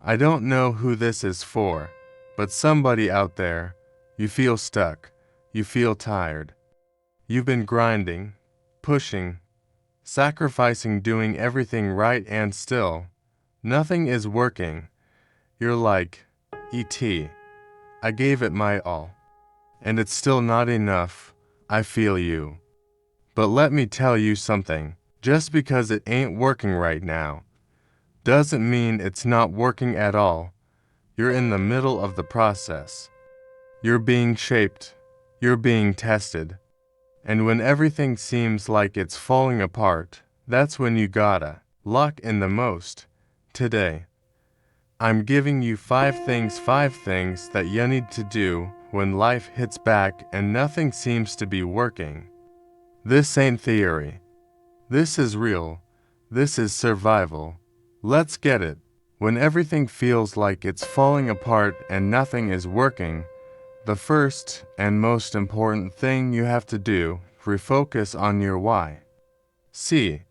I don't know who this is for, but somebody out there, you feel stuck, you feel tired. You've been grinding, pushing, sacrificing, doing everything right, and still, nothing is working. You're like, E.T., I gave it my all, and it's still not enough. I feel you. But let me tell you something. Just because it ain't working right now doesn't mean it's not working at all. You're in the middle of the process. You're being shaped. You're being tested. And when everything seems like it's falling apart, that's when you gotta lock in the most. Today, I'm giving you five things that you need to do when life hits back and nothing seems to be working. This ain't theory. This is real. This is survival. Let's get it. When everything feels like it's falling apart and nothing is working, the first and most important thing you have to do, refocus on your why. See,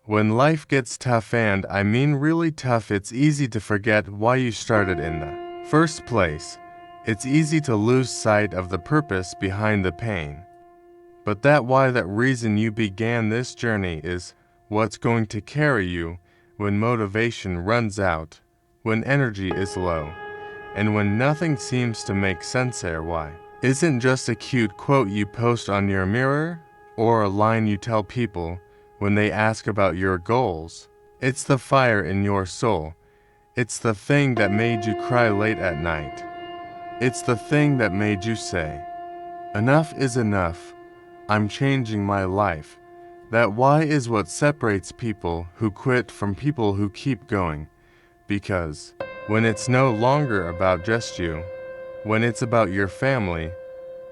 when life gets tough, and I mean really tough, it's easy to forget why you started in the first place. It's easy to lose sight of the purpose behind the pain. But that why, that reason you began this journey, is what's going to carry you when motivation runs out, when energy is low, and when nothing seems to make sense. Why isn't just a cute quote you post on your mirror or a line you tell people when they ask about your goals. It's the fire in your soul. It's the thing that made you cry late at night. It's the thing that made you say, enough is enough. I'm changing my life. That why is what separates people who quit from people who keep going. Because when it's no longer about just you, when it's about your family,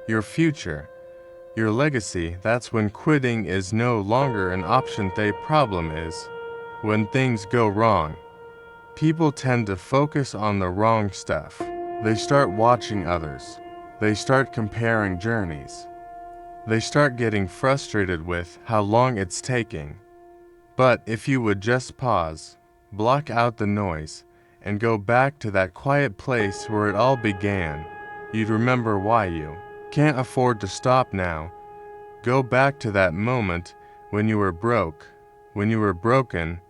your future, your legacy, that's when quitting is no longer an option. The problem is, when things go wrong, people tend to focus on the wrong stuff. They start watching others. They start comparing journeys. They start getting frustrated with how long it's taking. But if you would just pause, block out the noise, and go back to that quiet place where it all began, you'd remember why you can't afford to stop now. Go back to that moment when you were broke, when you were broken,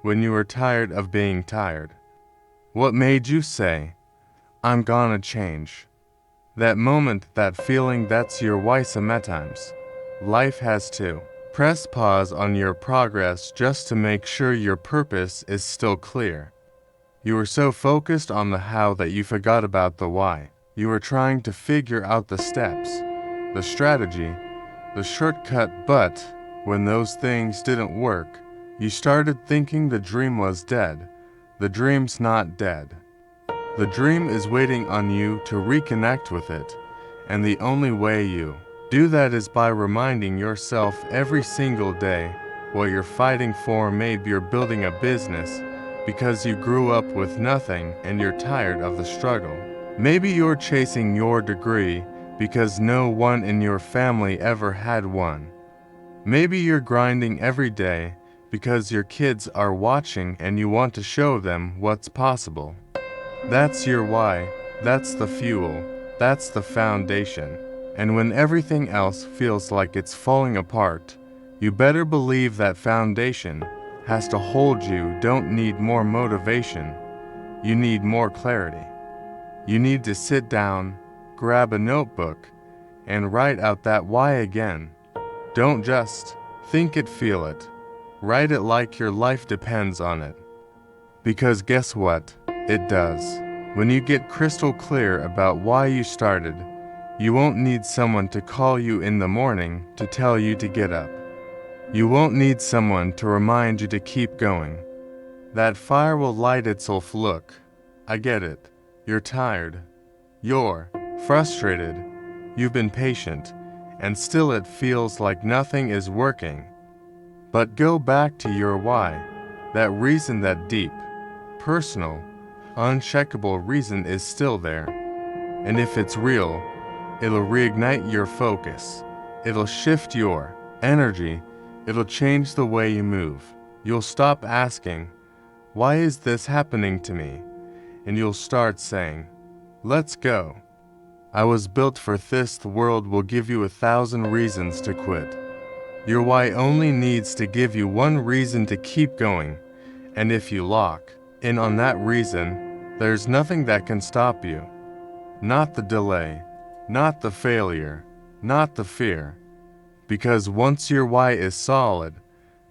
when you were tired of being tired. What made you say, I'm gonna change? That moment, that feeling, that's your why. Sometimes life has to press pause on your progress just to make sure your purpose is still clear. You were so focused on the how that you forgot about the why. You were trying to figure out the steps, the strategy, the shortcut, but when those things didn't work, you started thinking the dream was dead. The dream's not dead. The dream is waiting on you to reconnect with it, and the only way you do that is by reminding yourself every single day what you're fighting for. Maybe you're building a business because you grew up with nothing and you're tired of the struggle. Maybe you're chasing your degree because no one in your family ever had one. Maybe you're grinding every day because your kids are watching and you want to show them what's possible. That's your why. That's the fuel. That's the foundation. And when everything else feels like it's falling apart, you better believe that foundation has to hold you. Don't need more motivation. You need more clarity. You need to sit down, grab a notebook, and write out that why again. Don't just think it, feel it. Write it like your life depends on it. Because guess what? It does. When you get crystal clear about why you started, you won't need someone to call you in the morning to tell you to get up. You won't need someone to remind you to keep going. That fire will light itself. Look, I get it. You're tired. You're frustrated. You've been patient, and still it feels like nothing is working. But go back to your why. That reason, that deep, personal, uncheckable reason is still there. And if it's real, it'll reignite your focus. It'll shift your energy. It'll change the way you move. You'll stop asking, why is this happening to me? and you'll start saying, "Let's go. I was built for this." The world will give you 1,000 reasons to quit. Your why only needs to give you one reason to keep going, and if you lock in on that reason, there's nothing that can stop you. Not the delay, not the failure, not the fear. Because once your why is solid,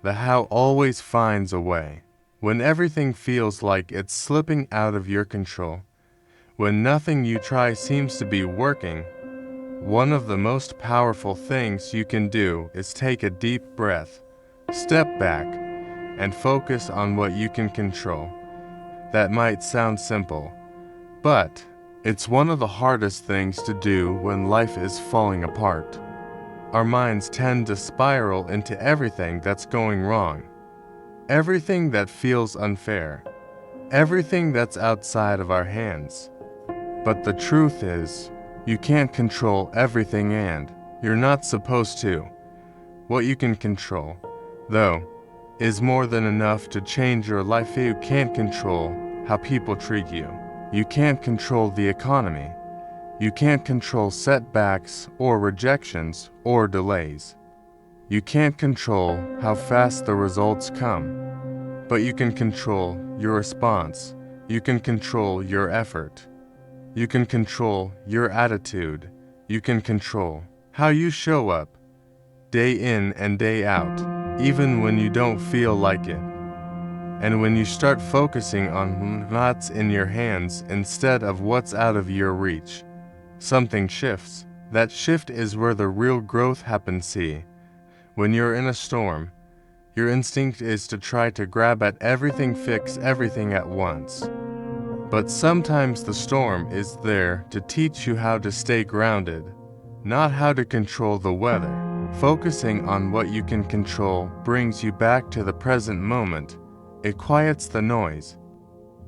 the how always finds a way. When everything feels like it's slipping out of your control, when nothing you try seems to be working, one of the most powerful things you can do is take a deep breath, step back, and focus on what you can control. That might sound simple, but it's one of the hardest things to do when life is falling apart. Our minds tend to spiral into everything that's going wrong, everything that feels unfair, everything that's outside of our hands. But the truth is, you can't control everything, and you're not supposed to. What you can control, though, is more than enough to change your life. You can't control how people treat you. You can't control the economy. You can't control setbacks or rejections or delays. You can't control how fast the results come. But you can control your response. You can control your effort. You can control your attitude. You can control how you show up, day in and day out, even when you don't feel like it. And when you start focusing on what's in your hands instead of what's out of your reach, something shifts. That shift is where the real growth happens. See, when you're in a storm, your instinct is to try to grab at everything, fix everything at once. But sometimes the storm is there to teach you how to stay grounded, not how to control the weather. Focusing on what you can control brings you back to the present moment. It quiets the noise.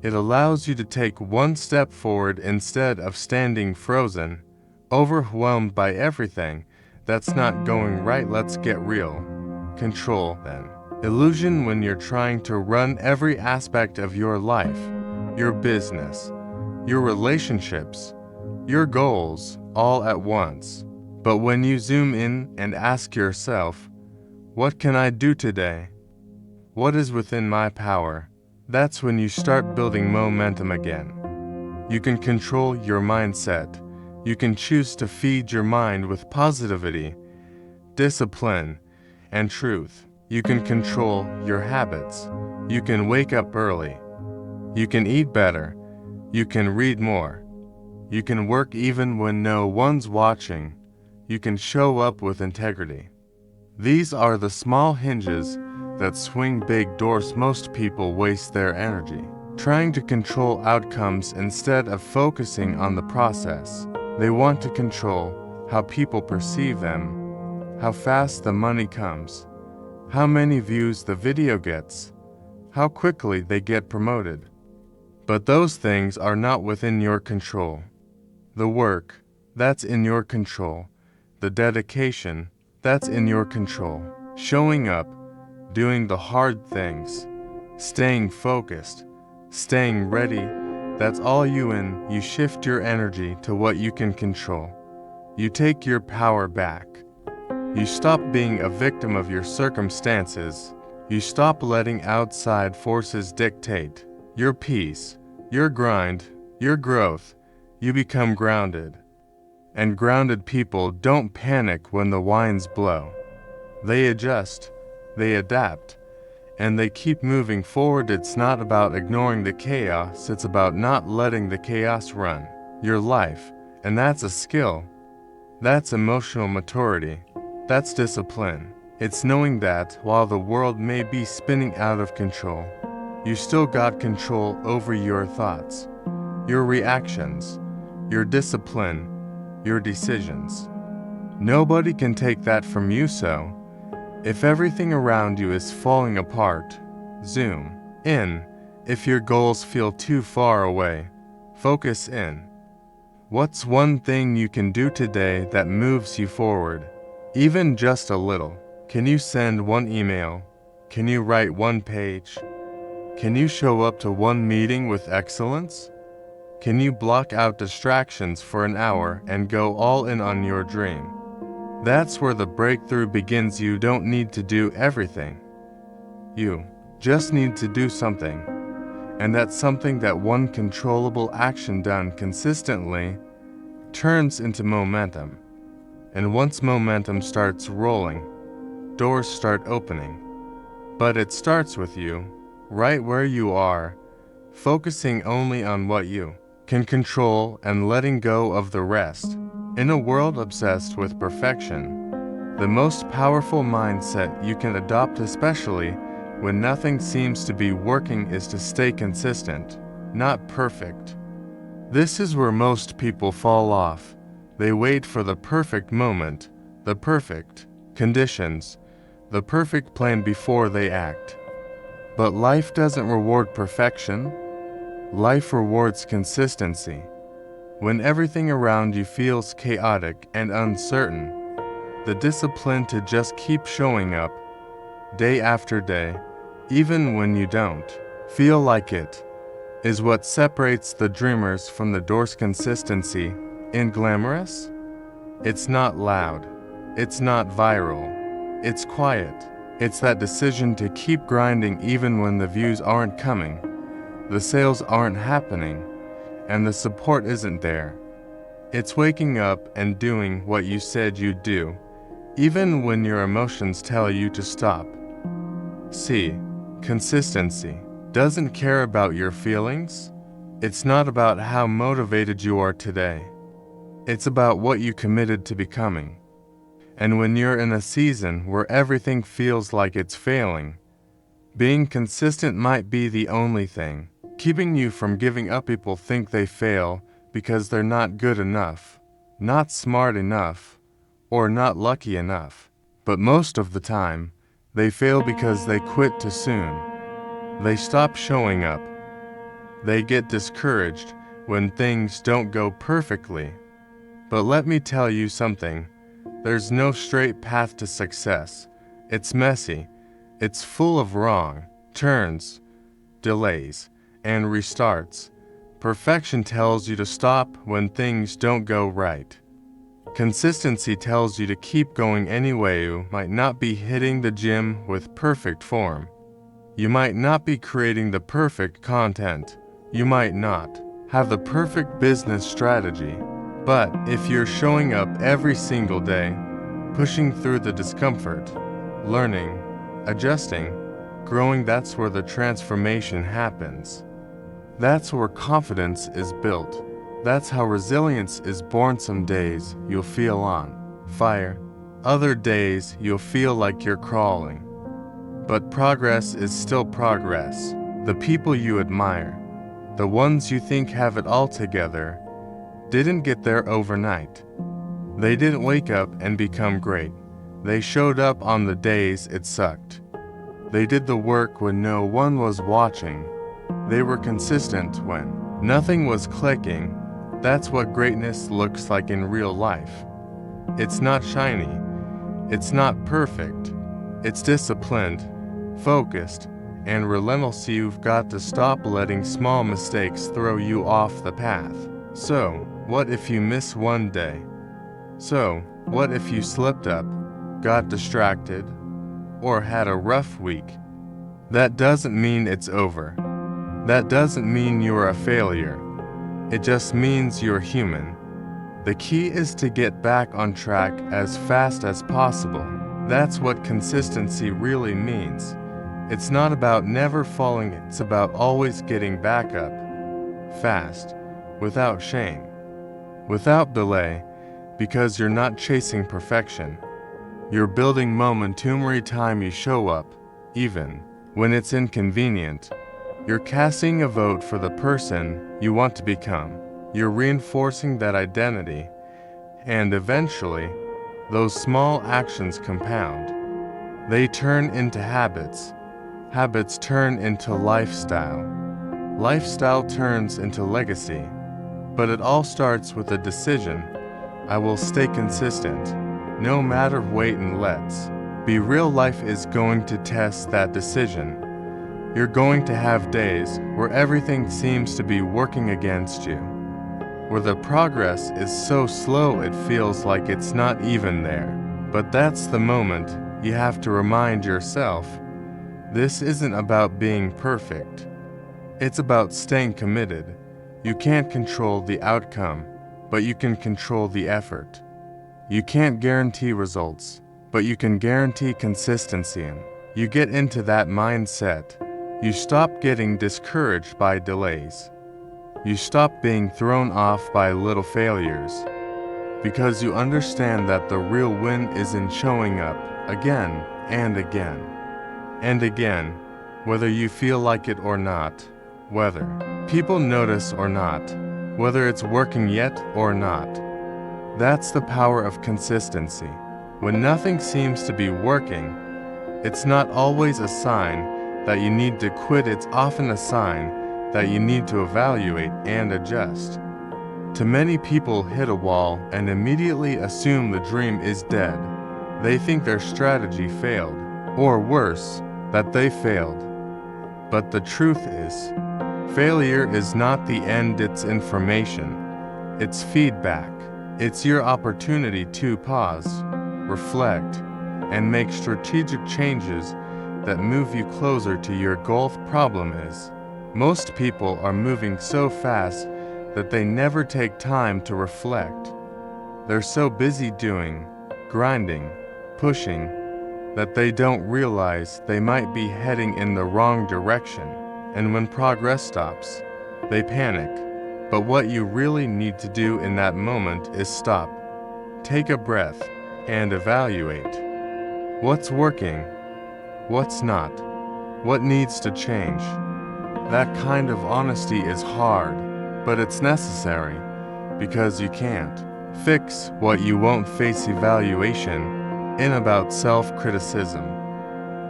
It allows you to take one step forward instead of standing frozen, overwhelmed by everything that's not going right. Let's get real. Control, then. Illusion when you're trying to run every aspect of your life. Your business, your relationships, your goals, all at once. But when you zoom in and ask yourself, what can I do today? What is within my power? That's when you start building momentum again. You can control your mindset. You can choose to feed your mind with positivity, discipline, and truth. You can control your habits. You can wake up early. You can eat better. You can read more. You can work even when no one's watching. You can show up with integrity. These are the small hinges that swing big doors. Most people waste their energy trying to control outcomes instead of focusing on the process. They want to control how people perceive them, how fast the money comes, how many views the video gets, how quickly they get promoted. But those things are not within your control. The work, that's in your control. The dedication, that's in your control. Showing up, doing the hard things, staying focused, staying ready, that's all you. You shift your energy to what you can control. You take your power back. You stop being a victim of your circumstances. You stop letting outside forces dictate your peace, your grind, your growth. You become grounded. And grounded people don't panic when the winds blow. They adjust, they adapt, and they keep moving forward. It's not about ignoring the chaos, it's about not letting the chaos run your life. And that's a skill. That's emotional maturity. That's discipline. It's knowing that while the world may be spinning out of control, you still got control over your thoughts, your reactions, your discipline, your decisions. Nobody can take that from you. So, if everything around you is falling apart, zoom in. If your goals feel too far away, focus in. What's one thing you can do today that moves you forward, even just a little? Can you send one email? Can you write one page? Can you show up to one meeting with excellence? Can you block out distractions for an hour and go all in on your dream? That's where the breakthrough begins. You don't need to do everything. You just need to do something. And that's something, that one controllable action done consistently, turns into momentum. And once momentum starts rolling, doors start opening. But it starts with you, right where you are, focusing only on what you can control and letting go of the rest. In a world obsessed with perfection, the most powerful mindset you can adopt, especially when nothing seems to be working, is to stay consistent, not perfect. This is where most people fall off. They wait for the perfect moment, the perfect conditions, the perfect plan before they act. But life doesn't reward perfection. Life rewards consistency. When everything around you feels chaotic and uncertain, the discipline to just keep showing up, day after day, even when you don't feel like it, is what separates the dreamers from the doors. Consistency isn't glamorous. It's not loud. It's not viral. It's quiet. It's that decision to keep grinding even when the views aren't coming, the sales aren't happening, and the support isn't there. It's waking up and doing what you said you'd do, even when your emotions tell you to stop. See, consistency doesn't care about your feelings. It's not about how motivated you are today. It's about what you committed to becoming. And when you're in a season where everything feels like it's failing, being consistent might be the only thing keeping you from giving up. People think they fail because they're not good enough, not smart enough, or not lucky enough. But most of the time, they fail because they quit too soon. They stop showing up. They get discouraged when things don't go perfectly. But let me tell you something. There's no straight path to success. It's messy. It's full of wrong turns, delays, and restarts. Perfection tells you to stop when things don't go right. Consistency tells you to keep going anyway. You might not be hitting the gym with perfect form. You might not be creating the perfect content. You might not have the perfect business strategy. But if you're showing up every single day, pushing through the discomfort, learning, adjusting, growing, that's where the transformation happens. That's where confidence is built. That's how resilience is born. Some days you'll feel on fire. Other days you'll feel like you're crawling. But progress is still progress. The people you admire, the ones you think have it all together, didn't get there overnight. They didn't wake up and become great. They showed up on the days it sucked. They did the work when no one was watching. They were consistent when nothing was clicking. That's what greatness looks like in real life. It's not shiny. It's not perfect. It's disciplined, focused, and relentless. You've got to stop letting small mistakes throw you off the path. So, what if you miss one day? So, what if you slipped up, got distracted, or had a rough week? That doesn't mean it's over. That doesn't mean you're a failure. It just means you're human. The key is to get back on track as fast as possible. That's what consistency really means. It's not about never falling, it's about always getting back up. Fast, without shame, without delay, because you're not chasing perfection. You're building momentum every time you show up, even when it's inconvenient. You're casting a vote for the person you want to become. You're reinforcing that identity, and eventually, those small actions compound. They turn into habits. Habits turn into lifestyle. Lifestyle turns into legacy. But it all starts with a decision. I will stay consistent, no matter what. And let's be real, life is going to test that decision. You're going to have days where everything seems to be working against you, where the progress is so slow it feels like it's not even there. But that's the moment you have to remind yourself, this isn't about being perfect. It's about staying committed. You can't control the outcome, but you can control the effort. You can't guarantee results, but you can guarantee consistency. And you get into that mindset, you stop getting discouraged by delays. You stop being thrown off by little failures, because you understand that the real win is in showing up again and again and again, whether you feel like it or not, whether people notice or not, whether it's working yet or not. That's the power of consistency. When nothing seems to be working, it's not always a sign that you need to quit. It's often a sign that you need to evaluate and adjust. Too many people hit a wall and immediately assume the dream is dead. They think their strategy failed, or worse, that they failed. But the truth is, failure is not the end, it's information. It's feedback. It's your opportunity to pause, reflect, and make strategic changes that move you closer to your goal. The problem is, most people are moving so fast that they never take time to reflect. They're so busy doing, grinding, pushing, that they don't realize they might be heading in the wrong direction. And when progress stops, they panic. But what you really need to do in that moment is stop, take a breath, and evaluate. What's working? What's not? What needs to change? That kind of honesty is hard, but it's necessary, because you can't fix what you won't face. Evaluation isn't about self-criticism.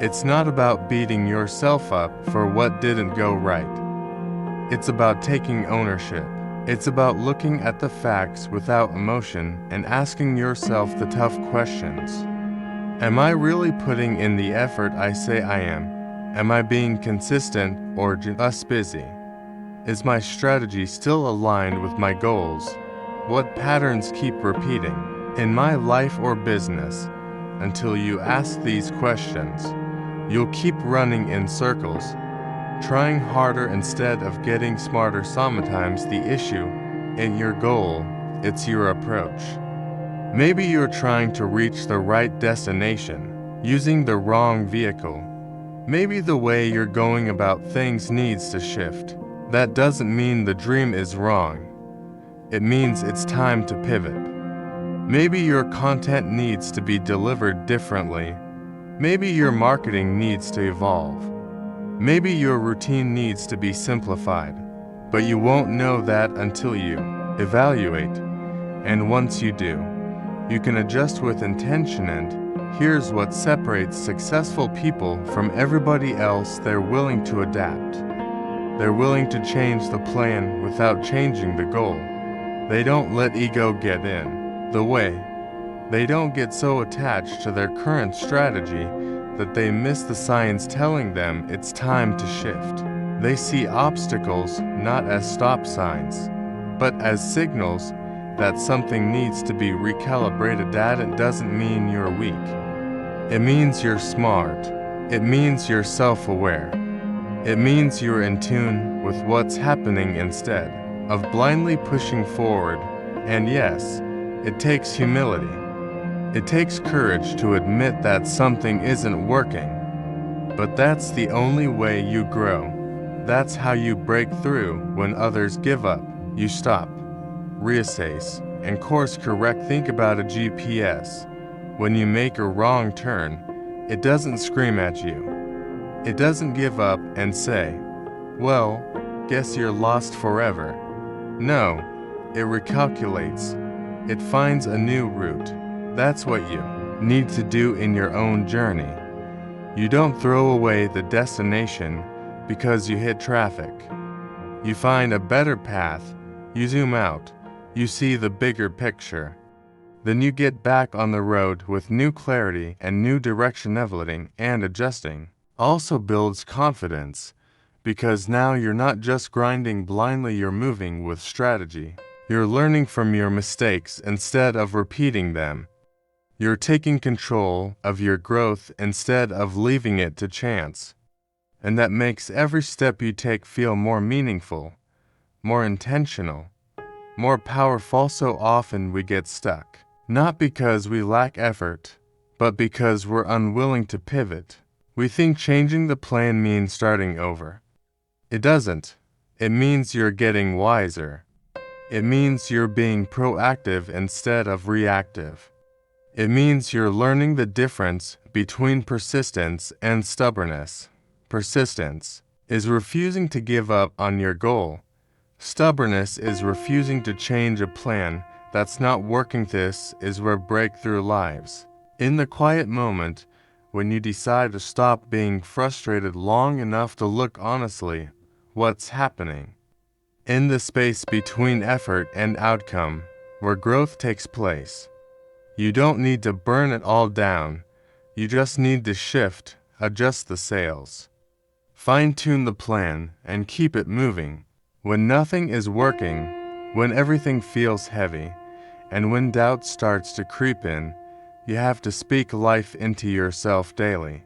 It's not about beating yourself up for what didn't go right. It's about taking ownership. It's about looking at the facts without emotion and asking yourself the tough questions. Am I really putting in the effort I say I am? Am I being consistent or just busy? Is my strategy still aligned with my goals? What patterns keep repeating in my life or business? Until you ask these questions, you'll keep running in circles, trying harder instead of getting smarter. Sometimes the issue isn't your goal, it's your approach. Maybe you're trying to reach the right destination, using the wrong vehicle. Maybe the way you're going about things needs to shift. That doesn't mean the dream is wrong. It means it's time to pivot. Maybe your content needs to be delivered differently. Maybe your marketing needs to evolve. Maybe your routine needs to be simplified. But you won't know that until you evaluate. And once you do, you can adjust with intention. And here's what separates successful people from everybody else: they're willing to adapt. They're willing to change the plan without changing the goal. They don't let ego get in the way. They don't get so attached to their current strategy that they miss the signs telling them it's time to shift. They see obstacles not as stop signs, but as signals that something needs to be recalibrated. That doesn't mean you're weak. It means you're smart. It means you're self-aware. It means you're in tune with what's happening instead of blindly pushing forward. And yes, it takes humility. It takes courage to admit that something isn't working. But that's the only way you grow. That's how you break through. When others give up, you stop, reassess, and course correct. Think about a GPS. When you make a wrong turn, it doesn't scream at you. It doesn't give up and say, well, guess you're lost forever. No, it recalculates. It finds a new route. That's what you need to do in your own journey. You don't throw away the destination because you hit traffic. You find a better path, you zoom out, you see the bigger picture. Then you get back on the road with new clarity and new direction. Evaluating and adjusting also builds confidence. Because now you're not just grinding blindly, you're moving with strategy. You're learning from your mistakes instead of repeating them. You're taking control of your growth instead of leaving it to chance. And that makes every step you take feel more meaningful, more intentional, more powerful. So often we get stuck, not because we lack effort, but because we're unwilling to pivot. We think changing the plan means starting over. It doesn't. It means you're getting wiser. It means you're being proactive instead of reactive. It means you're learning the difference between persistence and stubbornness. Persistence is refusing to give up on your goal. Stubbornness is refusing to change a plan that's not working. This is where breakthrough lives. In the quiet moment, when you decide to stop being frustrated long enough to look honestly what's happening. In the space between effort and outcome, where growth takes place. You don't need to burn it all down. You just need to shift, adjust the sails. Fine-tune the plan and keep it moving. When nothing is working, when everything feels heavy, and when doubt starts to creep in, you have to speak life into yourself daily.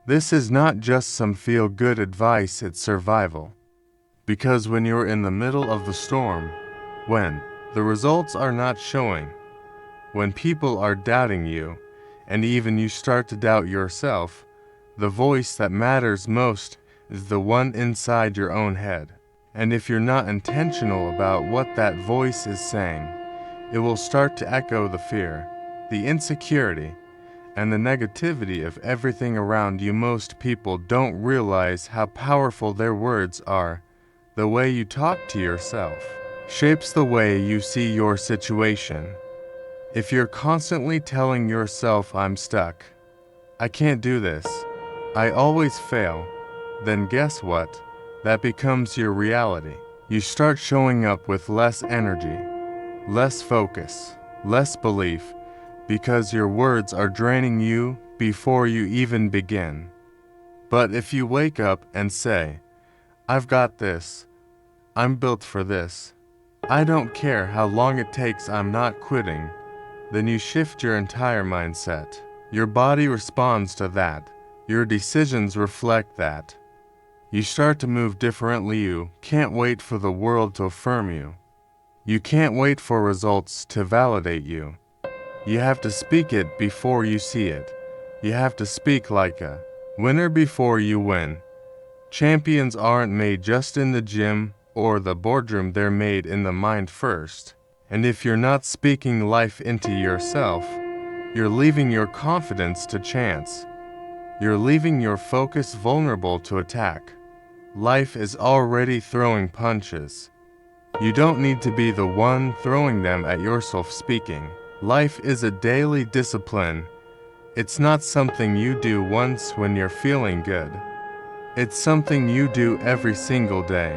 This is not just some feel-good advice, it's survival. Because when you're in the middle of the storm, when the results are not showing, when people are doubting you, and even you start to doubt yourself, the voice that matters most is the one inside your own head. And if you're not intentional about what that voice is saying, it will start to echo the fear, the insecurity, and the negativity of everything around you. Most people don't realize how powerful their words are. The way you talk to yourself shapes the way you see your situation. If you're constantly telling yourself, "I'm stuck, I can't do this, I always fail," then guess what? That becomes your reality. You start showing up with less energy, less focus, less belief, because your words are draining you before you even begin. But if you wake up and say, "I've got this, I'm built for this, I don't care how long it takes, I'm not quitting," then you shift your entire mindset. Your body responds to that. Your decisions reflect that. You start to move differently. You can't wait for the world to affirm you. You can't wait for results to validate you. You have to speak it before you see it. You have to speak like a winner before you win. Champions aren't made just in the gym or the boardroom, they're made in the mind first. And if you're not speaking life into yourself, you're leaving your confidence to chance. You're leaving your focus vulnerable to attack. Life is already throwing punches. You don't need to be the one throwing them at yourself. Speaking life is a daily discipline. It's not something you do once when you're feeling good. It's something you do every single day,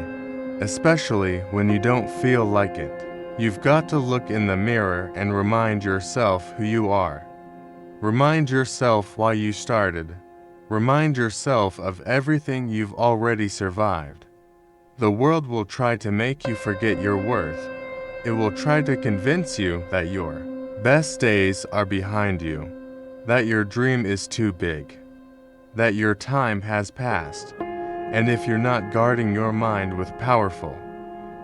especially when you don't feel like it. You've got to look in the mirror and remind yourself who you are. Remind yourself why you started. Remind yourself of everything you've already survived. The world will try to make you forget your worth. It will try to convince you that your best days are behind you, that your dream is too big, that your time has passed. And if you're not guarding your mind with powerful,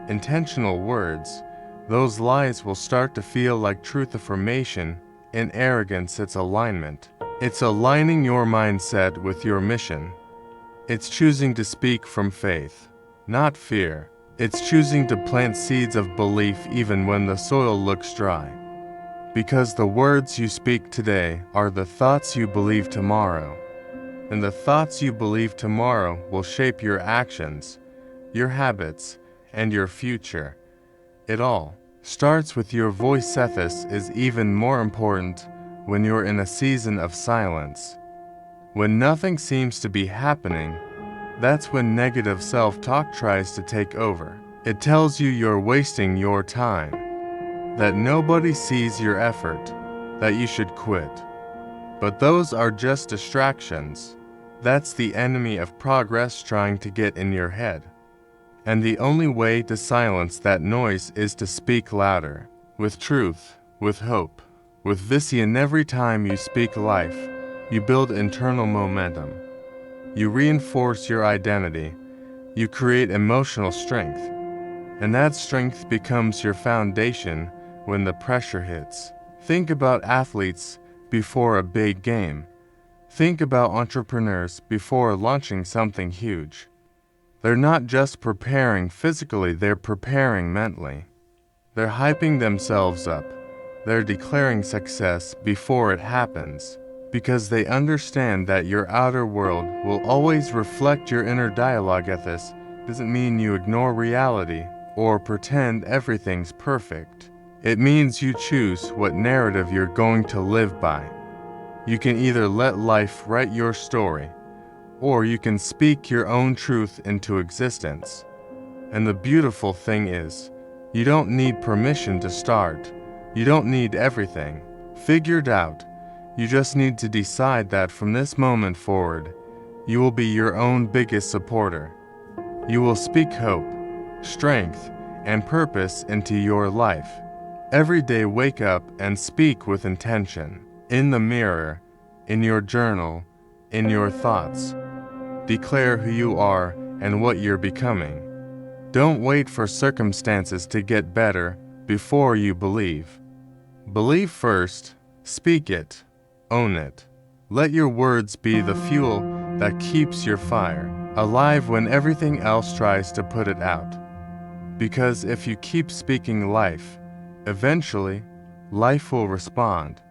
intentional words, those lies will start to feel like truth. Affirmation in arrogance, it's alignment. It's aligning your mindset with your mission. It's choosing to speak from faith, not fear. It's choosing to plant seeds of belief even when the soil looks dry. Because the words you speak today are the thoughts you believe tomorrow. And the thoughts you believe tomorrow will shape your actions, your habits, and your future. It all starts with your voice. This is even more important when you're in a season of silence. When nothing seems to be happening, that's when negative self-talk tries to take over. It tells you you're wasting your time, that nobody sees your effort, that you should quit. But those are just distractions. That's the enemy of progress trying to get in your head. And the only way to silence that noise is to speak louder, with truth, with hope, with vision. Every time you speak life, you build internal momentum. You reinforce your identity. You create emotional strength. And that strength becomes your foundation when the pressure hits. Think about athletes before a big game. Think about entrepreneurs before launching something huge. They're not just preparing physically, they're preparing mentally. They're hyping themselves up. They're declaring success before it happens, because they understand that your outer world will always reflect your inner dialogue. This doesn't mean you ignore reality or pretend everything's perfect. It means you choose what narrative you're going to live by. You can either let life write your story, or you can speak your own truth into existence. And the beautiful thing is, you don't need permission to start. You don't need everything figured out. You just need to decide that from this moment forward, you will be your own biggest supporter. You will speak hope, strength, and purpose into your life. Every day wake up and speak with intention. In the mirror, in your journal, in your thoughts. Declare who you are and what you're becoming. Don't wait for circumstances to get better before you believe. Believe first, speak it, own it. Let your words be the fuel that keeps your fire alive when everything else tries to put it out. Because if you keep speaking life, eventually, life will respond.